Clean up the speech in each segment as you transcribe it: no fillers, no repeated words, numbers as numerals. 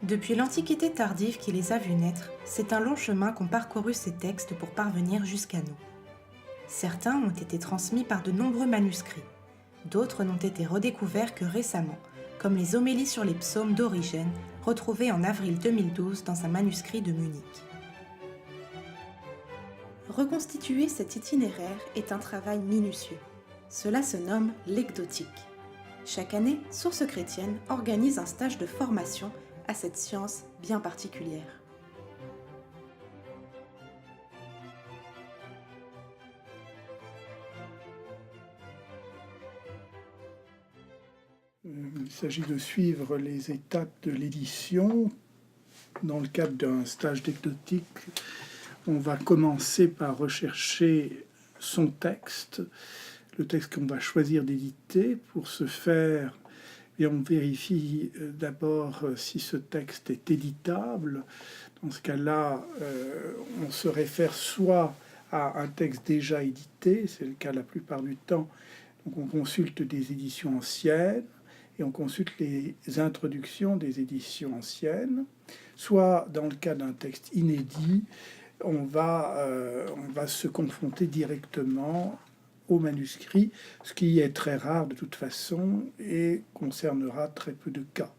Depuis l'Antiquité tardive qui les a vus naître, c'est un long chemin qu'ont parcouru ces textes pour parvenir jusqu'à nous. Certains ont été transmis par de nombreux manuscrits, d'autres n'ont été redécouverts que récemment, comme les homélies sur les psaumes d'Origène, retrouvées en avril 2012 dans un manuscrit de Munich. Reconstituer cet itinéraire est un travail minutieux. Cela se nomme l'ecdotique. Chaque année, Sources chrétiennes organise un stage de formation à cette science bien particulière. Il s'agit de suivre les étapes de l'édition. Dans le cadre d'un stage d'ecdotique, on va commencer par rechercher son texte, le texte qu'on va choisir d'éditer. Pour ce faire, et on vérifie d'abord si ce texte est éditable. Dans ce cas-là, on se réfère soit à un texte déjà édité, c'est le cas la plupart du temps, donc on consulte des éditions anciennes, et on consulte les introductions des éditions anciennes, soit dans le cas d'un texte inédit, on va se confronter directement au manuscrit, ce qui est très rare de toute façon et concernera très peu de cas.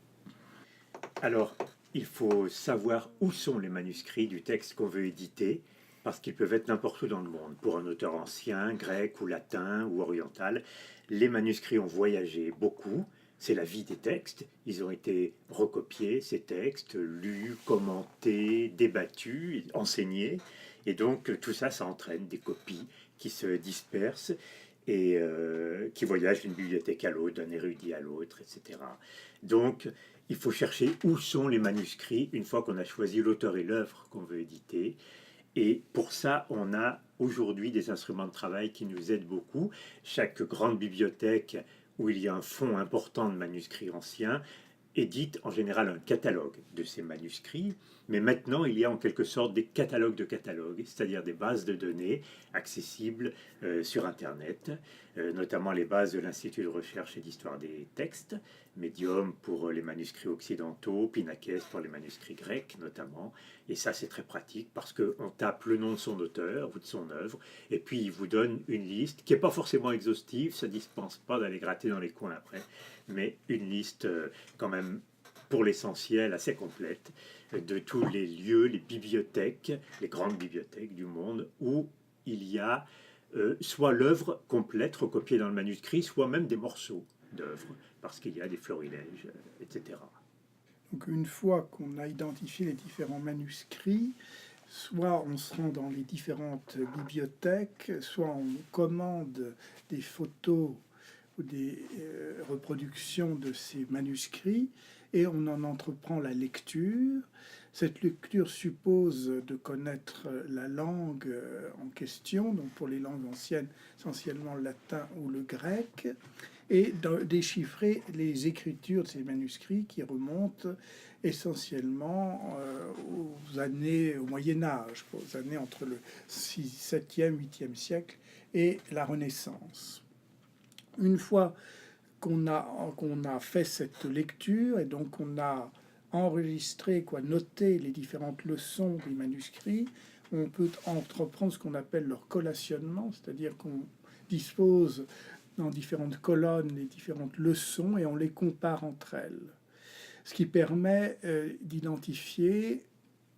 Alors, il faut savoir où sont les manuscrits du texte qu'on veut éditer, parce qu'ils peuvent être n'importe où dans le monde. Pour un auteur ancien, grec ou latin ou oriental, les manuscrits ont voyagé beaucoup. C'est la vie des textes. Ils ont été recopiés, ces textes, lus, commentés, débattus, enseignés. Et donc, tout ça, ça entraîne des copies qui se dispersent et qui voyagent d'une bibliothèque à l'autre, d'un érudit à l'autre, etc. Donc, il faut chercher où sont les manuscrits une fois qu'on a choisi l'auteur et l'œuvre qu'on veut éditer. Et pour ça, on a aujourd'hui des instruments de travail qui nous aident beaucoup. Chaque grande bibliothèque où il y a un fonds important de manuscrits anciens édite en général un catalogue de ces manuscrits, mais maintenant il y a en quelque sorte des catalogues de catalogues, c'est-à-dire des bases de données accessibles sur Internet, notamment les bases de l'Institut de recherche et d'histoire des textes, Medium pour les manuscrits occidentaux, Pinakes pour les manuscrits grecs notamment, et ça c'est très pratique parce qu'on tape le nom de son auteur ou de son œuvre, et puis il vous donne une liste qui n'est pas forcément exhaustive, ça ne dispense pas d'aller gratter dans les coins après, mais une liste quand même pour l'essentiel assez complète de tous les lieux, les bibliothèques, les grandes bibliothèques du monde où il y a soit l'œuvre complète recopiée dans le manuscrit, soit même des morceaux d'œuvres, parce qu'il y a des florilèges, etc. Donc une fois qu'on a identifié les différents manuscrits, soit on se rend dans les différentes bibliothèques, soit on commande des photos ou des reproductions de ces manuscrits et on en entreprend la lecture. Cette lecture suppose de connaître la langue en question, donc pour les langues anciennes, essentiellement le latin ou le grec, et de déchiffrer les écritures de ces manuscrits qui remontent essentiellement au Moyen-Âge, aux années entre le 7e, 8e siècle et la Renaissance. Une fois qu'on a fait cette lecture et donc on a enregistré, noté les différentes leçons des manuscrits, on peut entreprendre ce qu'on appelle leur collationnement, c'est-à-dire qu'on dispose dans différentes colonnes les différentes leçons et on les compare entre elles. Ce qui permet d'identifier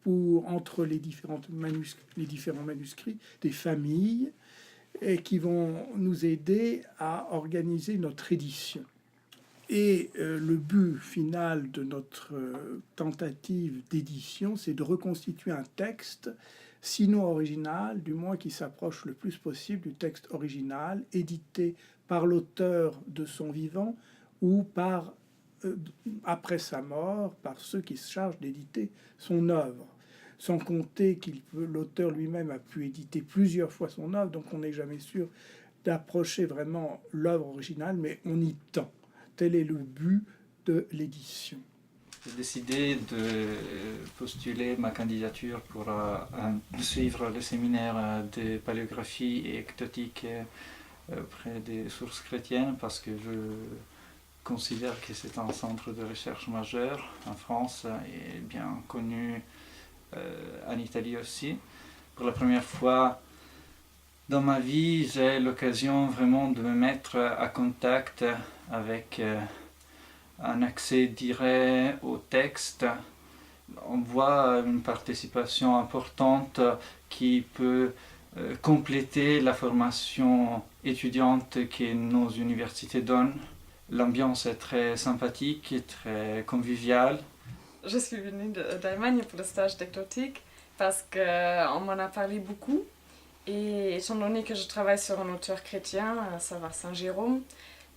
entre les différents manuscrits des familles et qui vont nous aider à organiser notre édition. Et le but final de notre tentative d'édition, c'est de reconstituer un texte, sinon original, du moins qui s'approche le plus possible du texte original, édité par l'auteur de son vivant ou après sa mort, par ceux qui se chargent d'éditer son œuvre. Sans compter l'auteur lui-même a pu éditer plusieurs fois son œuvre, donc on n'est jamais sûr d'approcher vraiment l'œuvre originale, mais on y tend. Tel est le but de l'édition. J'ai décidé de postuler ma candidature pour suivre le séminaire de paléographie et ectotique auprès des sources chrétiennes parce que considère que c'est un centre de recherche majeur en France et bien connu en Italie aussi. Pour la première fois dans ma vie, j'ai l'occasion vraiment de me mettre à contact avec un accès direct au texte. On voit une participation importante qui peut compléter la formation étudiante que nos universités donnent. L'ambiance est très sympathique et très conviviale. Je suis venue d'Allemagne pour le stage d'ectotique parce qu'on m'en a parlé beaucoup. Et étant donné que je travaille sur un auteur chrétien, ça va Saint Jérôme,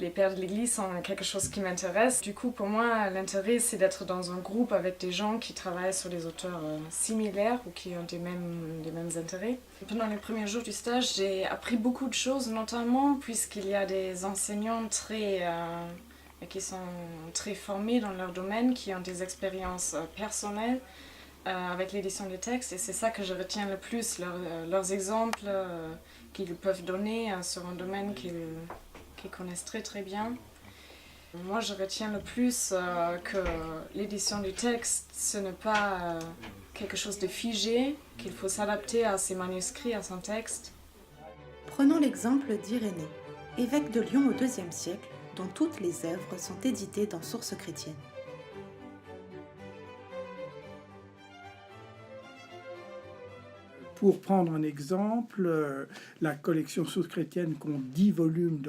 les pères de l'Église sont quelque chose qui m'intéresse. Du coup, pour moi, l'intérêt, c'est d'être dans un groupe avec des gens qui travaillent sur des auteurs similaires ou qui ont des mêmes intérêts. Pendant les premiers jours du stage, j'ai appris beaucoup de choses, notamment puisqu'il y a des enseignants qui sont très formés dans leur domaine, qui ont des expériences personnelles avec l'édition des textes. Et c'est ça que je retiens le plus, leurs exemples qu'ils peuvent donner sur un domaine qu'ils connaissent très très bien. Moi, je retiens le plus que l'édition du texte, ce n'est pas quelque chose de figé, qu'il faut s'adapter à ses manuscrits, à son texte. Prenons l'exemple d'Irénée, évêque de Lyon au IIe siècle, dont toutes les œuvres sont éditées dans Sources chrétiennes. Pour prendre un exemple, la collection Sources chrétiennes compte 10 volumes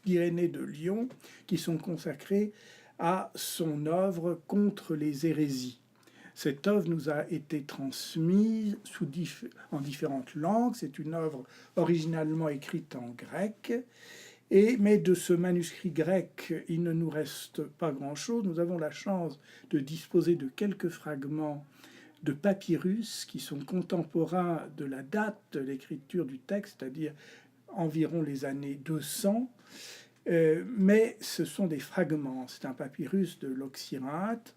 d'Irénée de Lyon qui sont consacrés à son œuvre contre les hérésies. Cette œuvre nous a été transmise en différentes langues. C'est une œuvre originalement écrite en grec. Mais de ce manuscrit grec, il ne nous reste pas grand-chose. Nous avons la chance de disposer de quelques fragments de papyrus qui sont contemporains de la date de l'écriture du texte, c'est-à-dire environ les années 200, mais ce sont des fragments. C'est un papyrus de l'Oxyrhynte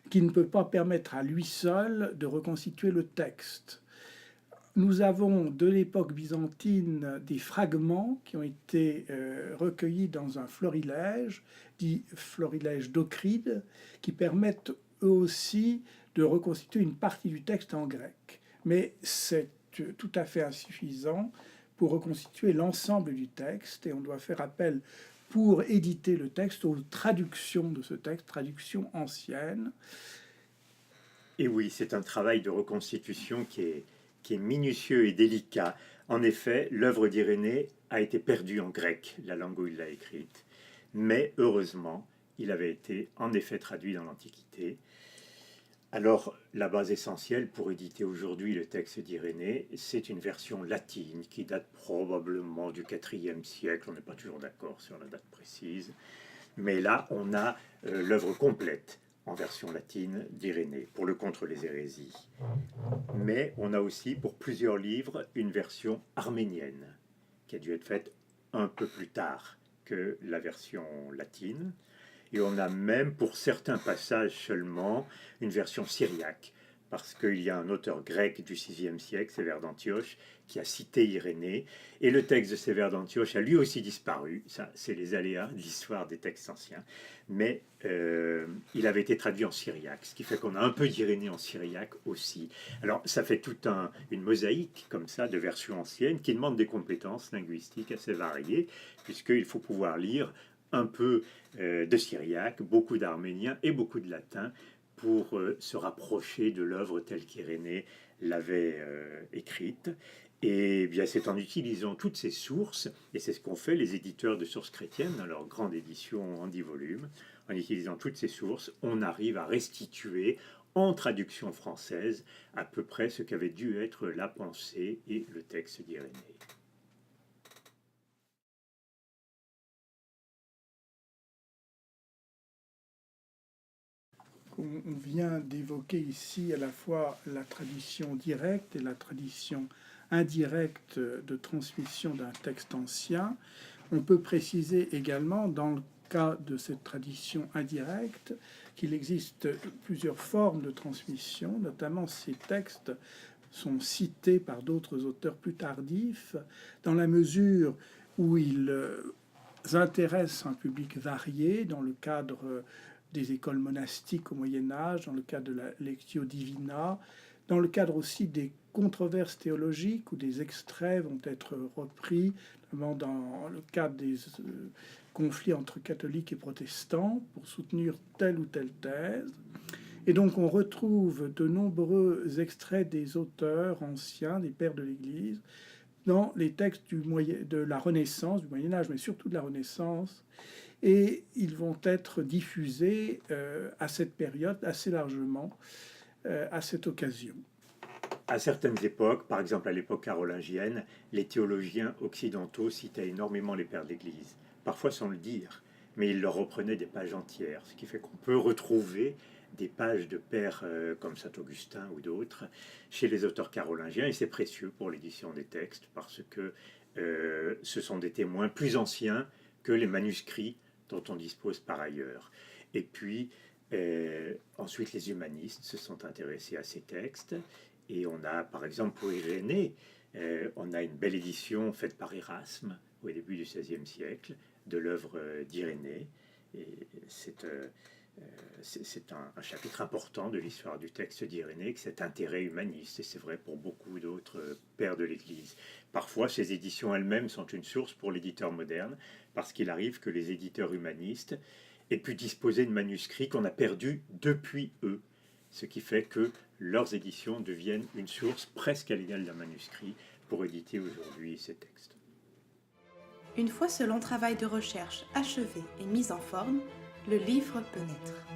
qui ne peut pas permettre à lui seul de reconstituer le texte. Nous avons de l'époque byzantine des fragments qui ont été recueillis dans un florilège, dit florilège d'Ocride, qui permettent eux aussi de reconstituer une partie du texte en grec. Mais c'est tout à fait insuffisant pour reconstituer l'ensemble du texte, et on doit faire appel pour éditer le texte aux traductions de ce texte, traductions anciennes. Et oui, c'est un travail de reconstitution qui est minutieux et délicat. En effet, l'œuvre d'Irénée a été perdue en grec, la langue où il l'a écrite. Mais heureusement, il avait été en effet traduit dans l'Antiquité. Alors, la base essentielle pour éditer aujourd'hui le texte d'Irénée, c'est une version latine qui date probablement du IVe siècle. On n'est pas toujours d'accord sur la date précise. Mais là, on a l'œuvre complète en version latine d'Irénée, pour le contre les hérésies. Mais on a aussi, pour plusieurs livres, une version arménienne, qui a dû être faite un peu plus tard que la version latine. Et on a même, pour certains passages seulement, une version syriaque, parce qu'il y a un auteur grec du VIe siècle, Sévère d'Antioche, qui a cité Irénée, et le texte de Sévère d'Antioche a lui aussi disparu. Ça, c'est les aléas de l'histoire des textes anciens. Mais il avait été traduit en syriaque, ce qui fait qu'on a un peu d'Irénée en syriaque aussi. Alors, ça fait toute une mosaïque, comme ça, de versions anciennes, qui demande des compétences linguistiques assez variées, puisqu'il faut pouvoir lire un peu de syriaque, beaucoup d'arménien et beaucoup de latin pour se rapprocher de l'œuvre telle qu'Irénée l'avait écrite. Et bien c'est en utilisant toutes ces sources, et c'est ce qu'ont fait les éditeurs de Sources chrétiennes dans leur grande édition en 10 volumes, en utilisant toutes ces sources, on arrive à restituer en traduction française à peu près ce qu'avait dû être la pensée et le texte d'Irénée. On vient d'évoquer ici à la fois la tradition directe et la tradition indirecte de transmission d'un texte ancien. On peut préciser également, dans le cas de cette tradition indirecte, qu'il existe plusieurs formes de transmission, notamment ces textes sont cités par d'autres auteurs plus tardifs, dans la mesure où ils intéressent un public varié dans le cadre des écoles monastiques au Moyen-Âge, dans le cadre de la Lectio Divina, dans le cadre aussi des controverses théologiques où des extraits vont être repris, notamment dans le cadre des conflits entre catholiques et protestants pour soutenir telle ou telle thèse. Et donc on retrouve de nombreux extraits des auteurs anciens, des pères de l'Église, dans les textes de la Renaissance, du Moyen-Âge, mais surtout de la Renaissance, et ils vont être diffusés à cette période assez largement, à cette occasion. À certaines époques, par exemple à l'époque carolingienne, les théologiens occidentaux citaient énormément les pères de l'Église, parfois sans le dire, mais ils leur reprenaient des pages entières, ce qui fait qu'on peut retrouver des pages de pères comme saint Augustin ou d'autres chez les auteurs carolingiens, et c'est précieux pour l'édition des textes parce que ce sont des témoins plus anciens que les manuscrits dont on dispose par ailleurs. Et puis ensuite les humanistes se sont intéressés à ces textes, et on a par exemple pour Irénée, on a une belle édition faite par Erasme au début du XVIe siècle de l'œuvre d'Irénée, et c'est un chapitre important de l'histoire du texte d'Irénée, cet intérêt humaniste, et c'est vrai pour beaucoup d'autres pères de l'Église. Parfois, ces éditions elles-mêmes sont une source pour l'éditeur moderne, parce qu'il arrive que les éditeurs humanistes aient pu disposer de manuscrits qu'on a perdus depuis eux, ce qui fait que leurs éditions deviennent une source presque à l'égal d'un manuscrit pour éditer aujourd'hui ces textes. Une fois ce long travail de recherche achevé et mis en forme, le livre peut naître.